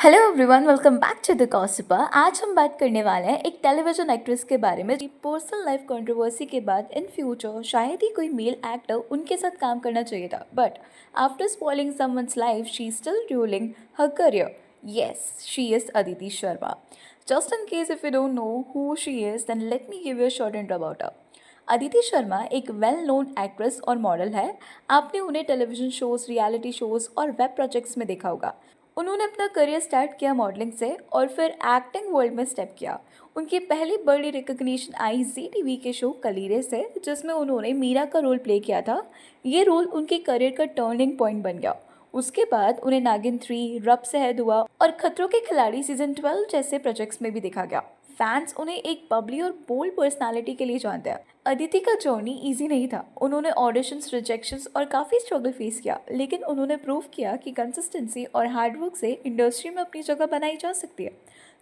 Hello everyone, welcome back to the gossiper. आज हम बात करने वाले हैं एक टेलीविजन एक्ट्रेस के बारे में। पर्सनल लाइफ कंट्रोवर्सी के बाद इन फ्यूचर शायद ही कोई मेल एक्टर उनके साथ काम करना चाहिए था, but after spoiling someone's life she is still ruling her career. Yes, she is Aditi Sharma. Just in case if you don't know who she is, then let me give you a short intro about her. Aditi Sharma एक well known actress और model है। आपने उन्हें television shows, reality shows और web projects में देखा होगा। उन्होंने अपना करियर स्टार्ट किया मॉडलिंग से और फिर एक्टिंग वर्ल्ड में स्टेप किया। उनकी पहली बड़ी रिकग्निशन आई जी टीवी के शो कलीरे से, जिसमें उन्होंने मीरा का रोल प्ले किया था। ये रोल उनके करियर का टर्निंग पॉइंट बन गया। उसके बाद उन्हें नागिन 3, रब सेहद हुआ और खतरों के खिलाड़ी सीजन 12 जैसे प्रोजेक्ट्स में भी देखा गया। फैंस उन्हें एक बबली और बोल्ड पर्सनालिटी के लिए जानते हैं। अदिति का जर्नी इजी नहीं था। उन्होंने ऑडिशंस, रिजेक्शंस और काफ़ी स्ट्रगल फेस किया, लेकिन उन्होंने प्रूव किया कि कंसिस्टेंसी और हार्डवर्क से इंडस्ट्री में अपनी जगह बनाई जा सकती है।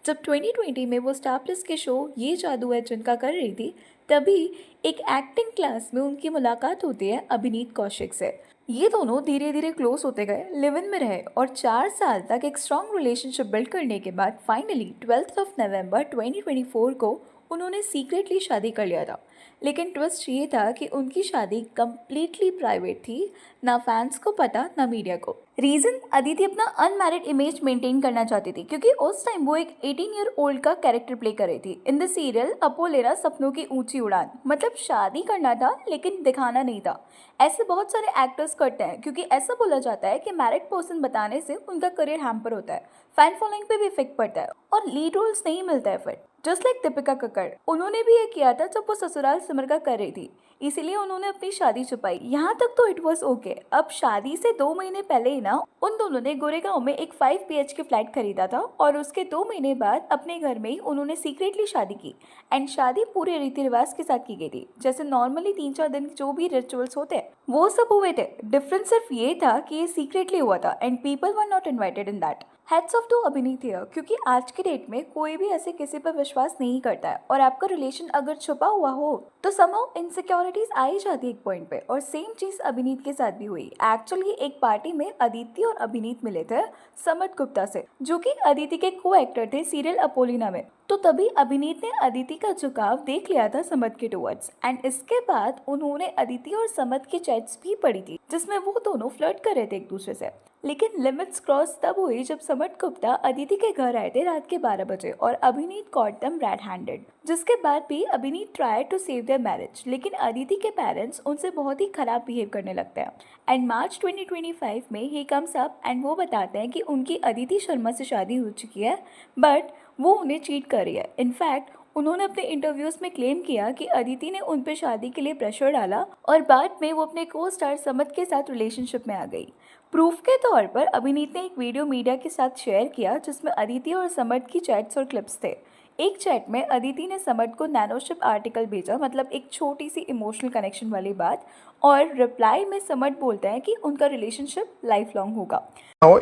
जब 2020 में वो स्टार प्लस के शो ये जादू है जिनका कर रही थी, तभी एक एक्टिंग क्लास में उनकी मुलाकात होती है अभिनीत कौशिक से। ये दोनों धीरे धीरे क्लोज होते गए, लिव इन में रहे और 4 साल तक एक स्ट्रॉन्ग रिलेशनशिप बिल्ड करने के बाद फाइनली 12 नवंबर 2024 को उन्होंने सीक्रेटली शादी कर लिया था। लेकिन ट्विस्ट ये था कि उनकी शादी कंप्लीटली प्राइवेट थी, ना फैंस को पता ना मीडिया को। रीजन, अदिति अपना अनमैरिड इमेज मेंटेन करना चाहती थी, क्योंकि उस टाइम वो एक 18 ईयर ओल्ड का कैरेक्टर प्ले कर रही थी इन द सीरियल अपो लेना सपनों की ऊंची उड़ान। मतलब शादी करना था लेकिन दिखाना नहीं था। ऐसे बहुत सारे एक्टर्स करते हैं, क्योंकि ऐसा बोला जाता है कि मैरिड पर्सन बताने से उनका करियर हैम्पर होता है, फैन फॉलोइंग पे भी इफेक्ट पड़ता है और लीड रोल्स नहीं मिलता है फिर। जस्ट लाइक दीपिका कक्कड़, उन्होंने भी ये किया था जब वो ससुराल सिमर का कर रही थी, इसीलिए उन्होंने अपनी शादी छुपाई। यहाँ तक तो इट वॉज ओके। अब शादी से 2 महीने पहले ही ना उन दोनों ने गोरेगांव में एक 5 BHK फ्लैट खरीदा था और उसके 2 महीने बाद अपने घर में ही उन्होंने सीक्रेटली शादी की। एंड शादी पूरे रीति रिवाज के साथ की गई थी, जैसे नॉर्मली 3-4 दिन जो भी रिचुअल्स होते हैं वो सब हुए थे। डिफरेंस सिर्फ ये था कि ये सीक्रेटली हुआ था and people were not invited in that. Heads off to Abhineet here, क्योंकि आज के डेट में कोई भी ऐसे किसी पर विश्वास नहीं करता है और आपका रिलेशन अगर छुपा हुआ हो तो समहाउ इनसिक्योरिटीज आ ही जाती है एक पॉइंट पे। और सेम चीज अभिनीत के साथ भी हुई। एक्चुअली एक पार्टी में अदिति और अभिनीत मिले थे समत गुप्ता से, जो कि अदिति के को एक्टर थे सीरियल अपोलिना में। तो तभी अभिनीत ने अदिति का झुकाव देख लिया था समत के टुवर्ड्स एंड इसके बाद उन्होंने अदिति और समत की चैट्स भी पढ़ी थी, जिसमें वो दोनों फ्लर्ट कर रहे थे एक दूसरे से। लेकिन लिमिट्स क्रॉस तब हुई जब समत गुप्ता अदिति के घर आए थे रात के 12 बजे और अभिनीत कॉट देम रेड हैंडेड। जिसके बाद भी Abhineet try to save their marriage, लेकिन अदिति के पेरेंट्स उनसे बहुत ही खराब बिहेव करने लगते हैं। एंड मार्च 2025 में ही कम्स अप एंड वो बताते हैं कि उनकी अदिति शर्मा से शादी हो चुकी है, बट वो उन्हें चीट कर रही है। इनफैक्ट उन्होंने अपने इंटरव्यूज में क्लेम किया कि अदिति ने उन पर शादी के लिए प्रेशर डाला और बाद में वो अपने को स्टार समत के साथ रिलेशनशिप में आ गई। प्रूफ के तौर पर अभिनीत ने एक वीडियो मीडिया के साथ शेयर किया जिसमें अदिति और समत की चैट्स और क्लिप्स थे। एक चैट में अदिति ने समत को नैनोशिप आर्टिकल भेजा, मतलब एक छोटी सी इमोशनल कनेक्शन वाली बात, और रिप्लाई में समत बोलता है कि उनका रिलेशनशिप लाइफ लॉन्ग होगा।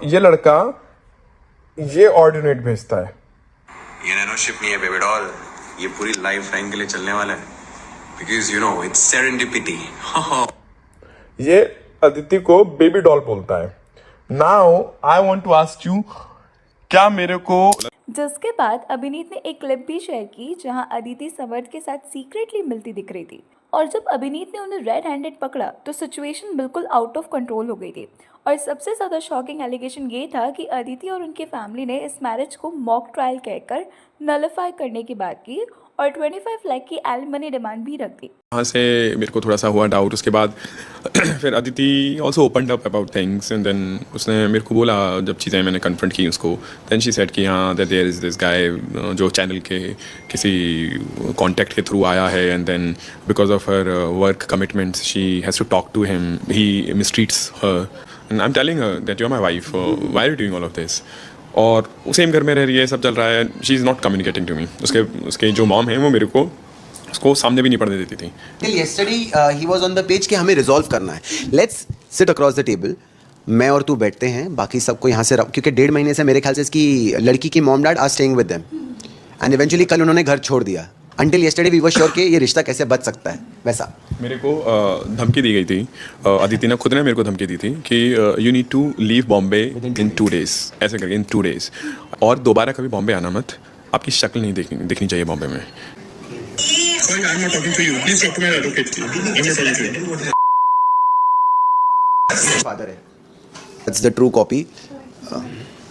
ये लड़का ये ऑर्डिनेट भेजता है, ये नैनोशिप नहीं है बेबी डॉल, ये पूरी लाइफ टाइम के लिए चलने वाला है, because you know it's serendipity. ये अदिति को बेबी डॉल बोलता है। Now I want to ask you, क्या मेरे को जिसके बाद अभिनीत ने एक क्लिप भी शेयर की जहां अदिति समर्थ के साथ सीक्रेटली मिलती दिख रही थी। और जब अभिनीत ने उन्हें रेड हैंडेड पकड़ा तो सिचुएशन बिल्कुल आउट ऑफ कंट्रोल हो गई थी। और सबसे ज़्यादा शॉकिंग एलिगेशन ये था कि अदिति और उनकी फैमिली ने इस मैरिज को मॉक ट्रायल कहकर नलिफाई करने की बात की और 25 लाख की एलिमनी डिमांड भी रख दी। वहाँ से मेरे को थोड़ा सा हुआ डाउट। उसके बाद फिर Aditi also opened up about things and then उसने मेरे को बोला, जब चीज़ें मैंने कन्फ्रंट की उसको, देन शी सेड कि हाँ that there is this guy जो चैनल के किसी कॉन्टैक्ट के थ्रू आया है and then because of her work commitments she has to talk to him, he mistreats her and I am telling her that you are my wife, why are you doing all of this. और same घर में रह रही है, सब चल रहा है, she is not communicating to me. उसके जो मॉम है वो मेरे को उसको सामने भी नहीं पढ़ने देती थी। Till yesterday he was on the page कि हमें रिजॉल्व करना है, let's sit across the table, मैं और तू बैठते हैं, बाकी सबको यहाँ से क्योंकि 1.5 महीने से मेरे ख्याल से इसकी लड़की की mom dad are staying with them and eventually कल उन्होंने घर छोड़ दिया। Until yesterday we were sure कि ये रिश्ता कैसे बच सकता है वैसा. मेरे को धमकी दी गई थी, अदिति ने खुद ने मेरे को धमकी दी थी कि you need to leave Bombay in 2 days, ऐसे करके इन 2 days, और दोबारा कभी बॉम्बे आना मत, आपकी शक्ल नहीं दिखनी चाहिए बॉम्बे में. Sorry, I'm not talking to you. Please talk to my advocate. I'm not talking to you. Father है. That's the true copy.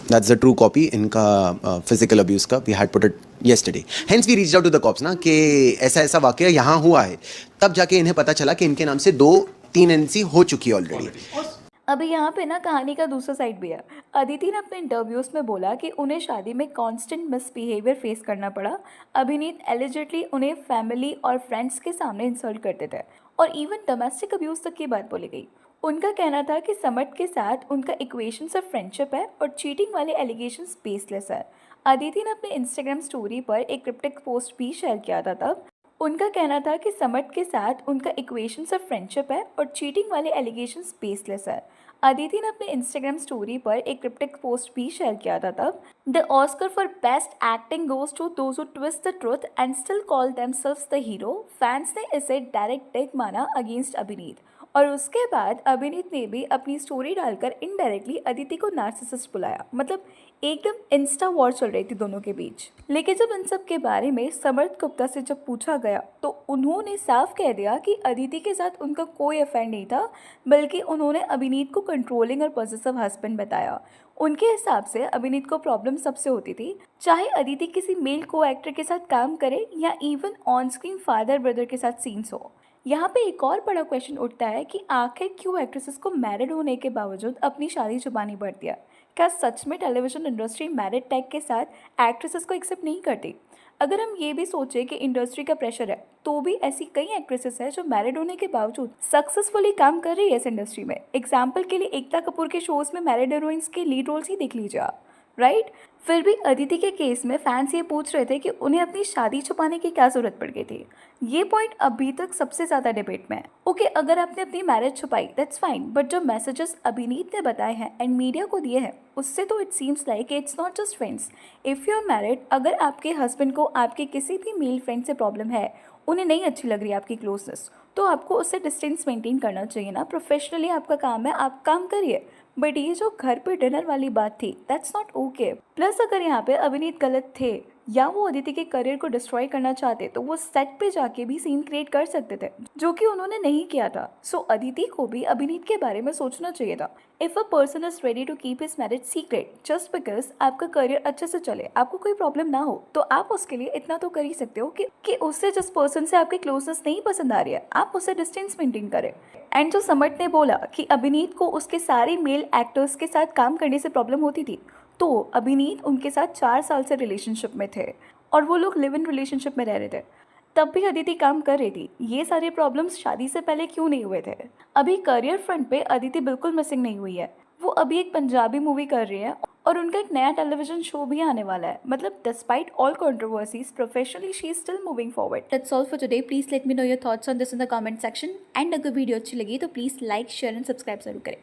That's the true copy इनका physical abuse का. We had put it yesterday. Hence we reached out to the cops ना कि ऐसा ऐसा वाकया यहाँ हुआ है. तब जाके इन्हें पता चला कि इनके नाम से 2-3 NC हो चुकी है ऑलरेडी. अभी यहाँ पे ना कहानी का दूसरा साइड भी है. अदिति ने अपने इंटरव्यूज में बोला कि उन्हें शादी में कांस्टेंट मिसबिहेवियर फेस करना पड़ा. अभिनीत एलिजिडली उन्हें फैमिली और फ्रेंड्स के सामने इंसल्ट करते थे और इवन डोमेस्टिक अब्यूज तक की बात बोली गई. उनका कहना था कि समट के साथ उनका इक्वेशन सिर्फ फ्रेंडशिप है और चीटिंग वाले एलिगेशंस बेसलेस है. अदिति ने अपने इंस्टाग्राम स्टोरी पर एक क्रिप्टिक पोस्ट भी शेयर किया था. तब उनका कहना था कि समट के साथ उनका इक्वेशन सिर्फ फ्रेंडशिप है और चीटिंग वाले एलिगेशंस बेसलेस है. अदिति ने अपने इंस्टाग्राम स्टोरी पर एक क्रिप्टिक पोस्ट भी शेयर किया था. तब the Oscar for best acting goes to those who twist the truth and still call themselves the hero. Fans ने इसे डायरेक्ट टेक माना अगेंस्ट अभिनीत और उसके बाद अभिनीत ने भी अपनी स्टोरी डालकर इनडायरेक्टली अदिति को नार्सिसिस्ट बुलाया. मतलब एकदम इंस्टा वॉर चल रही थी दोनों के बीच. लेकिन जब इन सब के बारे में समर्थ गुप्ता से जब पूछा गया तो उन्होंने साफ कह दिया कि अदिति के साथ उनका कोई अफेयर नहीं था, बल्कि उन्होंने अभिनीत को कंट्रोलिंग और पॉसेसिव हस्बैंड बताया. उनके हिसाब से अभिनीत को प्रॉब्लम सबसे होती थी, चाहे अदिति किसी मेल को एक्टर के साथ काम करे या even on screen father brother के साथ सीन्स हो. यहाँ पे एक और बड़ा क्वेश्चन उठता है कि आखिर क्यों एक्ट्रेसेस को मैरिड होने के बावजूद अपनी शादी छुपानी पड़ती है. क्या सच में टेलीविजन इंडस्ट्री मैरिड टैग के साथ एक्ट्रेसेस को एक्सेप्ट नहीं करती? अगर हम ये भी सोचें कि इंडस्ट्री का प्रेशर है तो भी ऐसी कई एक्ट्रेसेस हैं जो मैरिड होने के बावजूद सक्सेसफुली काम कर रही है इस इंडस्ट्री में. एग्जाम्पल के लिए एकता कपूर के शोज में मैरिड हीरोइंस के लीड रोल्स ही देख लीजिए आप, राइट. फिर भी अदिति के केस में फैंस ये पूछ रहे थे कि उन्हें अपनी शादी छुपाने की क्या जरूरत पड़ गई थी. ये पॉइंट अभी तक सबसे ज़्यादा डिबेट में है. ओके, अगर आपने अपनी मैरिज छुपाई दैट्स फाइन, बट जो मैसेजेस अभिनीत ने बताए हैं एंड मीडिया को दिए हैं उससे तो it seems like it's not just friends. If you are married, अगर आपके हस्बैंड को आपके किसी भी मेल फ्रेंड से प्रॉब्लम है, उन्हें नहीं अच्छी लग रही है आपकी क्लोजनेस, तो आपको उससे डिस्टेंस मेंटेन करना चाहिए ना. प्रोफेशनली आपका काम है, आप काम करिए. बट ये जो घर पे डिनर वाली बात थी दैट्स नॉट ओके. प्लस अगर यहाँ पे अभिनीत गलत थे या वो अदिति के करियर को डिस्ट्रॉय करना चाहते तो वो सेट पे जाके भी सीन क्रिएट कर सकते थे, जो कि उन्होंने नहीं किया था. सो अदिति को भी अभिनीत के बारे में सोचना चाहिए था. If a person is ready to keep his marriage secret just because आपका करियर अच्छे से चले, आपको कोई प्रॉब्लम ना हो, तो आप उसके लिए इतना तो कर ही सकते हो कि उससे जिस पर्सन से आपकी क्लोजनेस नहीं पसंद आ रही है आप उससे डिस्टेंस मेंटेन करें. एंड जो समट ने बोला कि अभिनीत को उसके सारे मेल एक्टर्स के साथ काम करने से प्रॉब्लम होती थी, तो अभिनीत उनके साथ 4 साल से रिलेशनशिप में थे और वो लोग लिव इन रिलेशनशिप में रह रहे थे. तब भी अदिति काम कर रही थी. ये सारे प्रॉब्लम्स शादी से पहले क्यों नहीं हुए थे? अभी करियर फ्रंट पे अदिति बिल्कुल मिसिंग नहीं हुई है. वो अभी एक पंजाबी मूवी कर रही है और उनका एक नया टेलीविजन शो भी आने वाला है. मतलब despite all controversies, professionally she is still moving forward. That's all for today. Please let me know your thoughts on this in the comment section. And अगर वीडियो अच्छी लगी तो please like, share and subscribe जरूर करें.